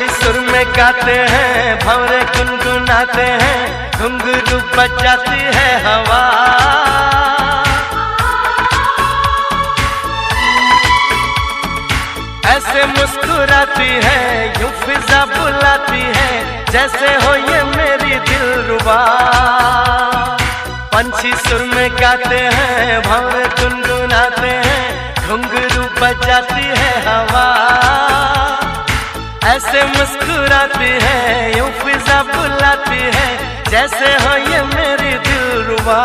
पंछी सुर में गाते हैं, भंवरे गुनगुनाते हैं, घुंघरू बजाती है हवा। ऐसे मुस्कुराती है, यूं फिजा बुलाती है, जैसे हो ये मेरी दिलरुबा। पंछी सुर में गाते हैं, भंवरे गुनगुनाते हैं, घुंघरू बजाती है हवा। ऐसे मुस्कुराती है, यूं फिजा बुलाती है, जैसे हो ये मेरी दिलरुबा।